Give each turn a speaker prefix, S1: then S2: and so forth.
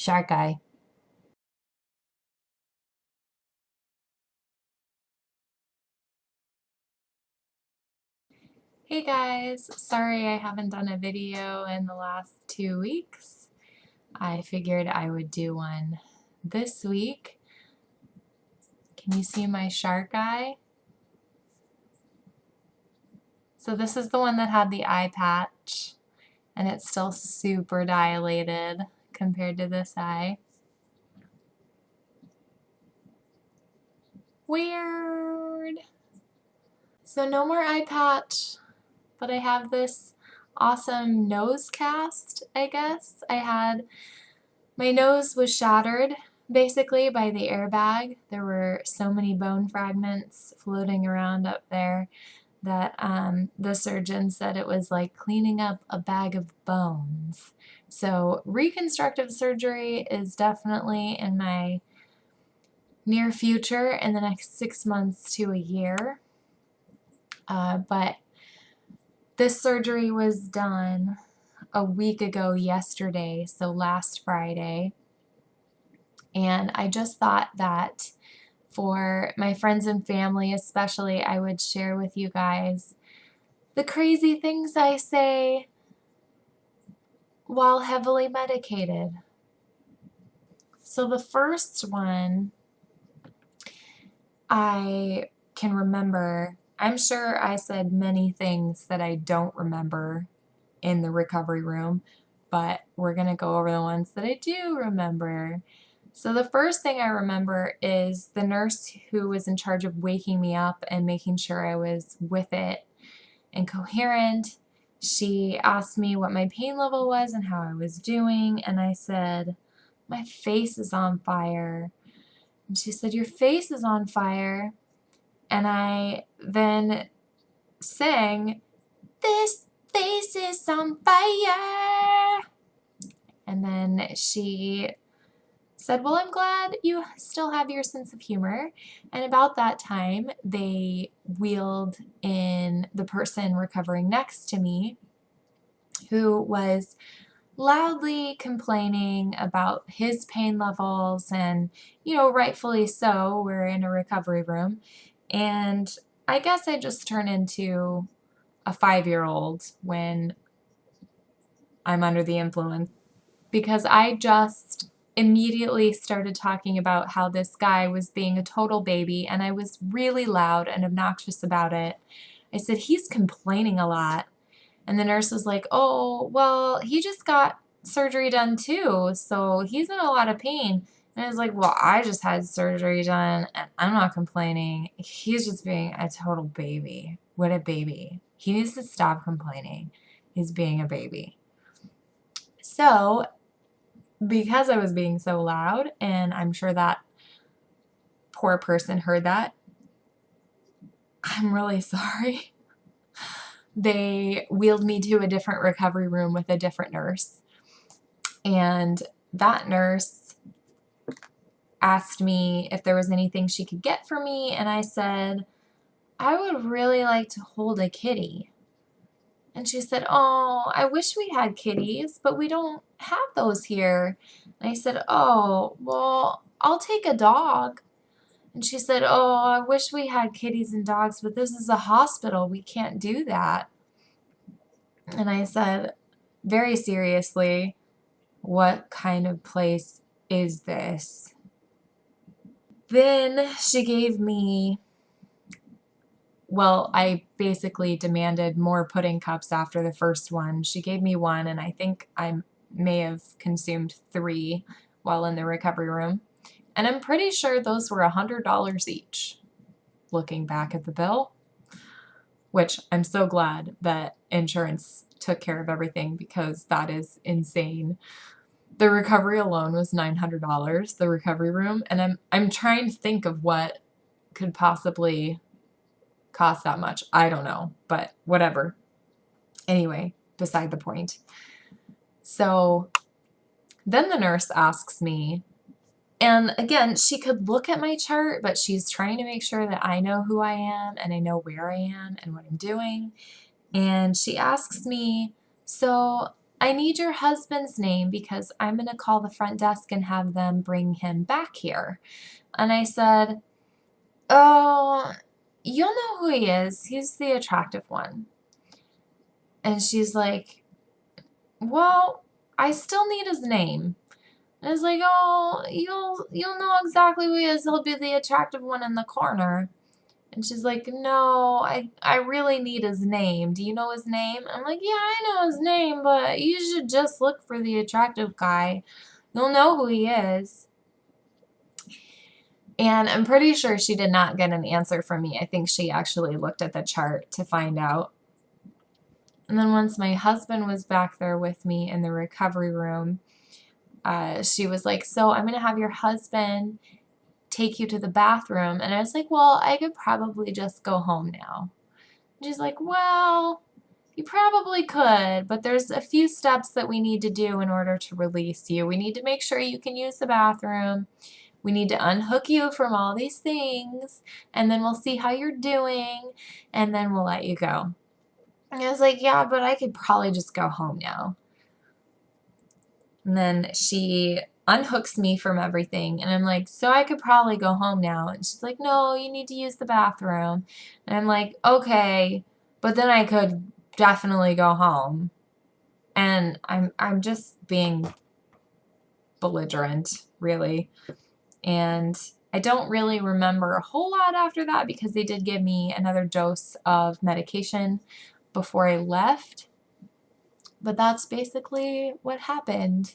S1: Shark eye. Hey guys, sorry I haven't done a video in the last 2 weeks. I figured I would do one this week. Can you see my shark eye? So this is the one that had the eye patch, and it's still super dilated compared to this eye. Weird. So no more eye patch, but I have this awesome nose cast, I guess. My nose was shattered basically by the airbag. There were so many bone fragments floating around up there that the surgeon said it was like cleaning up a bag of bones. So reconstructive surgery is definitely in my near future in the next 6 months to a year. But this surgery was done a week ago yesterday, so last Friday. And I just thought that for my friends and family especially, I would share with you guys the crazy things I say while heavily medicated. So the first one I can remember, I'm sure I said many things that I don't remember in the recovery room, but we're going to go over the ones that I do remember. So the first thing I remember is the nurse who was in charge of waking me up and making sure I was with it and coherent. She asked me what my pain level was and how I was doing, and I said, my face is on fire. And she said, your face is on fire. And I then sang, this face is on fire. And then she said, well, I'm glad you still have your sense of humor. And about that time, they wheeled in the person recovering next to me, who was loudly complaining about his pain levels, and, rightfully so. We're in a recovery room. And I guess I just turn into a 5-year-old when I'm under the influence, because I just immediately started talking about how this guy was being a total baby, and I was really loud and obnoxious about it. I said, he's complaining a lot. And the nurse was like, oh, well, he just got surgery done too, so he's in a lot of pain. And I was like, well, I just had surgery done, and I'm not complaining. He's just being a total baby. What a baby. He needs to stop complaining. He's being a baby. So, because I was being so loud, and I'm sure that poor person heard that, I'm really sorry. They wheeled me to a different recovery room with a different nurse. And that nurse asked me if there was anything she could get for me, and I said, I would really like to hold a kitty. And she said, oh, I wish we had kitties, but we don't have those here. And I said, oh, well, I'll take a dog. And she said, oh, I wish we had kitties and dogs, but this is a hospital. We can't do that. And I said, very seriously, what kind of place is this? Then she gave me, well, I basically demanded more pudding cups after the first one. She gave me one, and I think I may have consumed 3 while in the recovery room. And I'm pretty sure those were $100 each, looking back at the bill, which I'm so glad that insurance took care of everything, because that is insane. The recovery alone was $900, the recovery room, and I'm trying to think of what could possibly cost that much. I don't know, but whatever. Anyway, beside the point. So then the nurse asks me, and again, she could look at my chart, but she's trying to make sure that I know who I am and I know where I am and what I'm doing. And she asks me, so I need your husband's name because I'm going to call the front desk and have them bring him back here. And I said, oh, you'll know who he is. He's the attractive one. And she's like, well, I still need his name. And I was like, oh, you'll know exactly who he is. He'll be the attractive one in the corner. And she's like, no, I really need his name. Do you know his name? I'm like, yeah, I know his name, but you should just look for the attractive guy. You'll know who he is. And I'm pretty sure she did not get an answer from me. I think she actually looked at the chart to find out. And then once my husband was back there with me in the recovery room, she was like, so I'm going to have your husband take you to the bathroom. And I was like, well, I could probably just go home now. And she's like, well, you probably could, but there's a few steps that we need to do in order to release you. We need to make sure you can use the bathroom. We need to unhook you from all these things, and then we'll see how you're doing, and then we'll let you go. And I was like, yeah, but I could probably just go home now. And then she unhooks me from everything, and I'm like, so I could probably go home now. And she's like, no, you need to use the bathroom. And I'm like, okay, but then I could definitely go home. And I'm just being belligerent, really. And I don't really remember a whole lot after that because they did give me another dose of medication before I left. But that's basically what happened.